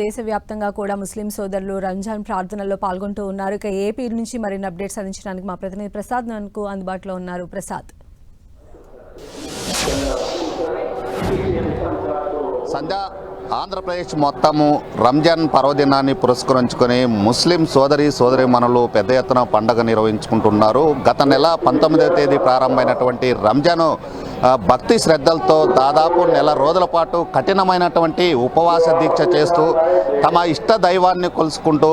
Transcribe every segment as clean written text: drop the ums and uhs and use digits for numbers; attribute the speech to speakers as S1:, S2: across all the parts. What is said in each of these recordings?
S1: దేశవ్యాప్తంగా కూడా ముస్లిం సోదరులు రంజాన్ ప్రార్థనల్లో పాల్గొంటూ ఉన్నారు. ఇక ఏపీ నుంచి మరిన్ని అప్డేట్స్ అందించడానికి మా ప్రతినిధి ప్రసాద్ మనకు అందుబాటులో ఉన్నారు. ప్రసాద్,
S2: సంధ్య ఆంధ్రప్రదేశ్ మొత్తము రంజాన్ పర్వదినాన్ని పురస్కరించుకొని ముస్లిం సోదరీమణులు పెద్ద ఎత్తున పండుగ నిర్వహించుకుంటున్నారు. గత నెల 19వ తేదీ ప్రారంభమైనటువంటి రంజాను భక్తి శ్రద్ధలతో దాదాపు నెల రోజుల పాటు కఠినమైనటువంటి ఉపవాస దీక్ష చేస్తూ తమ ఇష్ట దైవాన్ని కొలుసుకుంటూ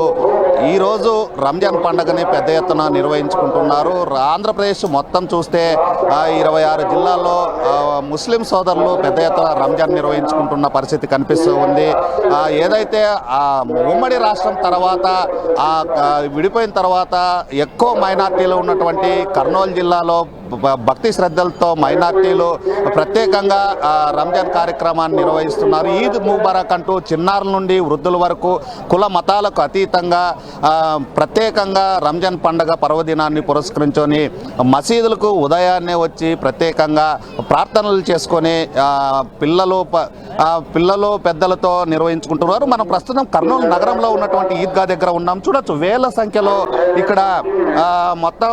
S2: ఈరోజు రంజాన్ పండుగని పెద్ద ఎత్తున నిర్వహించుకుంటున్నారు. ఆంధ్రప్రదేశ్ మొత్తం చూస్తే 26 జిల్లాల్లో ముస్లిం సోదరులు పెద్ద ఎత్తున రంజాన్ నిర్వహించుకుంటున్న పరిస్థితి కనిపిస్తూ ఉంది. ఏదైతే ఉమ్మడి రాష్ట్రం తర్వాత విడిపోయిన తర్వాత ఎక్కువ మైనార్టీలు ఉన్నటువంటి కర్నూలు జిల్లాలో భక్తి శ్రద్ధలతో మైనార్టీలు ప్రత్యేకంగా రంజాన్ కార్యక్రమాన్ని నిర్వహిస్తున్నారు. ఈద్ ముబారక్ అంటూ చిన్నారుల నుండి వృద్ధుల వరకు కుల మతాలకు అతీతంగా ప్రత్యేకంగా రంజాన్ పండుగ పర్వదినాన్ని పురస్కరించుకొని మసీదులకు ఉదయాన్నే వచ్చి ప్రత్యేకంగా ప్రార్థనలు చేసుకొని పిల్లలు పెద్దలతో నిర్వహించుకుంటున్నారు. మనం ప్రస్తుతం కర్నూలు నగరంలో ఉన్నటువంటి ఈద్గా దగ్గర ఉన్నాం. చూడొచ్చు, వేల సంఖ్యలో ఇక్కడ మొత్తం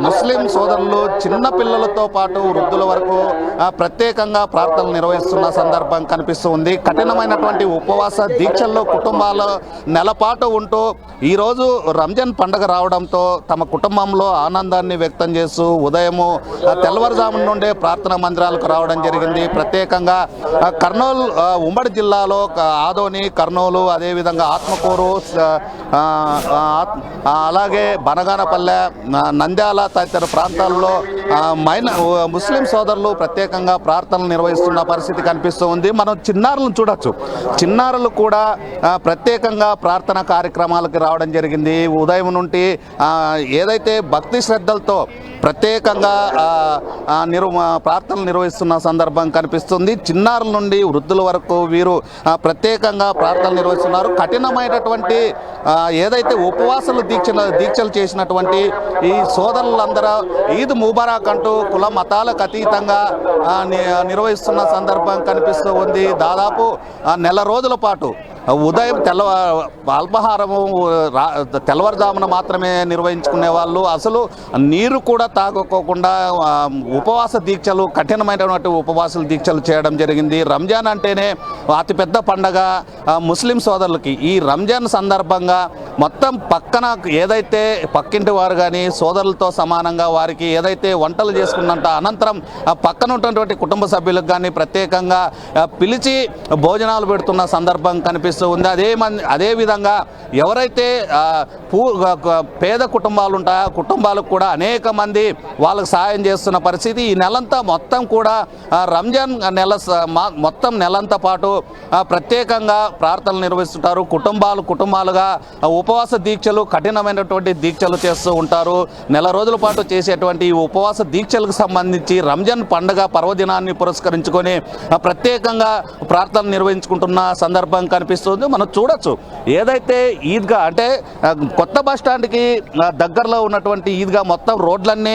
S2: ముస్లిం సోదరులు చిన్న పిల్లలతో పాటు వృద్ధుల వరకు ప్రత్యేకంగా ప్రార్థనలు నిర్వహిస్తున్న సందర్భం కనిపిస్తూ ఉంది. కఠినమైనటువంటి ఉపవాస దీక్షల్లో కుటుంబాల నెలపాటు ఉంటూ ఈరోజు రంజాన్ పండుగ రావడంతో తమ కుటుంబంలో ఆనందాన్ని వ్యక్తం చేస్తూ ఉదయము తెల్లవారుజాము నుండే ప్రార్థనా మందిరాలకు రావడం జరిగింది. ప్రత్యేకంగా కర్నూలు ఉమ్మడి జిల్లాలో ఆదోని, కర్నూలు, అదేవిధంగా ఆత్మకూరు, అలాగే బనగానపల్లె, నంద్యాల తదితర ప్రాంతాల్లో ముస్లిం సోదరులు ప్రత్యేకంగా ప్రార్థనలు నిర్వహిస్తున్న పరిస్థితి కనిపిస్తూ ఉంది. మనం చిన్నారులను చూడొచ్చు, చిన్నారులు కూడా ప్రత్యేకంగా ప్రార్థనా కార్యక్రమాలకు రావడం జరిగింది. ఉదయం నుండి ఏదైతే భక్తి శ్రద్ధలతో ప్రత్యేకంగా ప్రార్థనలు నిర్వహిస్తున్న సందర్భం కనిపిస్తుంది. చిన్నారుల నుండి వృద్ధుల వరకు వీరు ప్రత్యేకంగా ప్రార్థనలు నిర్వహిస్తున్నారు. కఠినమైనటువంటి ఏదైతే ఉపవాసాలు దీక్షలు చేసినటువంటి ఈ సోదరులందరూ ఈద్ ముబారక్ అంటూ కుల మతాలకు అతీతంగా నిర్వహిస్తున్న సందర్భం కనిపిస్తూ ఉంది. దాదాపు నెల రోజుల పాటు ఉదయం అల్పాహారము తెల్లవారుజామున మాత్రమే నిర్వహించుకునే వాళ్ళు, అసలు నీరు కూడా తాగకోకుండా ఉపవాస దీక్షలు, కఠినమైనటువంటి ఉపవాస దీక్షలు చేయడం జరిగింది. రంజాన్ అంటేనే అతిపెద్ద పండగ ముస్లిం సోదరులకి. ఈ రంజాన్ సందర్భంగా మొత్తం పక్కన ఏదైతే పక్కింటి వారు కానీ సోదరులతో సమానంగా వారికి ఏదైతే వంటలు చేసుకున్నంత అనంతరం పక్కన ఉన్నటువంటి కుటుంబ సభ్యులకు కానీ ప్రత్యేకంగా పిలిచి భోజనాలు పెడుతున్న సందర్భం కనిపిస్తుంది. అదేవిధంగా ఎవరైతే పేద కుటుంబాలు ఉంటాయో ఆ కుటుంబాలకు కూడా అనేక మంది వాళ్ళకు సహాయం చేస్తున్న పరిస్థితి. ఈ నెలంతా మొత్తం కూడా రంజాన్ మొత్తం నెలంతా పాటు ప్రత్యేకంగా ప్రార్థనలు నిర్వహిస్తుంటారు. కుటుంబాలుగా ఉపవాస దీక్షలు, కఠినమైనటువంటి దీక్షలు చేస్తూ ఉంటారు. నెల రోజుల పాటు చేసేటువంటి ఈ ఉపవాస దీక్షలకు సంబంధించి రంజాన్ పండుగ పర్వదినాన్ని పురస్కరించుకొని ప్రత్యేకంగా ప్రార్థనలు నిర్వహించుకుంటున్న సందర్భం కనిపిస్తుంది. మనం చూడొచ్చు, ఏదైతే ఈద్గా అంటే కొత్త బస్టాండ్కి దగ్గరలో ఉన్నటువంటి ఈద్గా మొత్తం రోడ్లన్నీ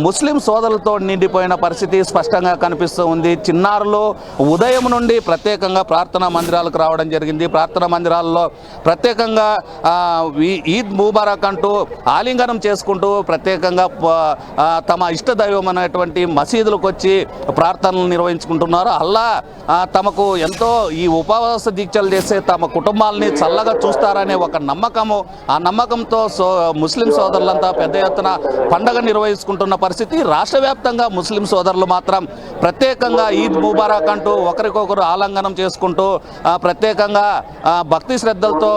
S2: ముస్లిం సోదరులతో నిండిపోయిన పరిస్థితి స్పష్టంగా కనిపిస్తూ ఉంది. చిన్నారులు ఉదయం నుండి ప్రత్యేకంగా ప్రార్థనా మందిరాలకు రావడం జరిగింది. ప్రార్థనా మందిరాల్లో ప్రత్యేకంగా ఈద్ ముబారక్ అంటూ ఆలింగనం చేసుకుంటూ ప్రత్యేకంగా తమ ఇష్ట దైవం అనేటువంటి మసీదులకు వచ్చి ప్రార్థనలు నిర్వహించుకుంటున్నారు. అల్లా తమకు ఎంతో ఈ ఉపవాస దీక్షలు చేస్తే తమ కుటుంబాలని చల్లగా చూస్తారనే ఒక నమ్మకము, ఆ నమ్మకంతో ముస్లిం సోదరులంతా పెద్ద ఎత్తున పండగ నిర్వహించుకుంటున్న పరిస్థితి. రాష్ట్ర వ్యాప్తంగా ముస్లిం సోదరులు మాత్రం ప్రత్యేకంగా ఈద్ ముబారక్ అంటూ ఒకరికొకరు ఆలింగనం చేసుకుంటూ ప్రత్యేకంగా భక్తి శ్రద్ధలతో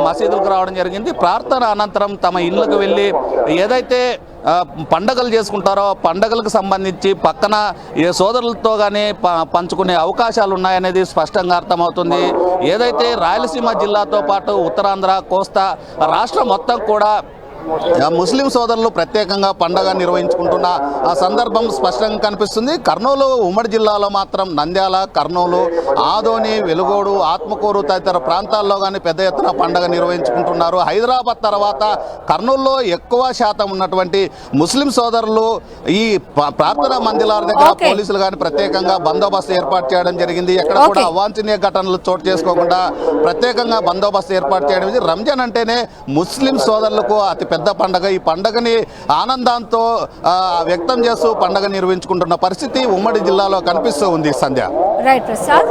S2: మసీదులకు రావడం జరిగింది. ప్రార్థన అనంతరం తమ ఇళ్ళకు వెళ్ళి ఏదైతే పండగలు చేసుకుంటారో పండగలకు సంబంధించి పక్కన సోదరులతో కానీ పంచుకునే అవకాశాలు ఉన్నాయనేది స్పష్టంగా అర్థమవుతుంది. ఏదైతే రాయలసీమ జిల్లాతో పాటు ఉత్తరాంధ్ర, కోస్తా రాష్ట్రం మొత్తం కూడా ముస్లిం సోదరులు ప్రత్యేకంగా పండగ నిర్వహించుకుంటున్న ఆ సందర్భం స్పష్టంగా కనిపిస్తుంది. కర్నూలు ఉమ్మడి జిల్లాలో మాత్రం నంద్యాల, కర్నూలు, ఆదోని, వెలుగోడు, ఆత్మకూరు తదితర ప్రాంతాల్లో కానీ పెద్ద ఎత్తున పండగ నిర్వహించుకుంటున్నారు. హైదరాబాద్ తర్వాత కర్నూలులో ఎక్కువ శాతం ఉన్నటువంటి ముస్లిం సోదరులు ఈ ప్రార్థనా మందిరాల దగ్గర పోలీసులు కానీ ప్రత్యేకంగా బందోబస్తు ఏర్పాటు చేయడం జరిగింది. ఎక్కడ కూడా అవాంఛనీయ ఘటనలు చోటు చేసుకోకుండా ప్రత్యేకంగా బందోబస్తు ఏర్పాటు చేయడం. రంజాన్ అంటేనే ముస్లిం సోదరులకు అతి పెద్ద పండగ. ఈ పండగని ఆనందంతో వ్యక్తం చేస్తూ పండగ నిర్వహించుకుంటున్న పరిస్థితి ఉమ్మడి జిల్లాలో కనిపిస్తూ ఉంది. సంధ్య.
S1: రైట్ ప్రసాద్.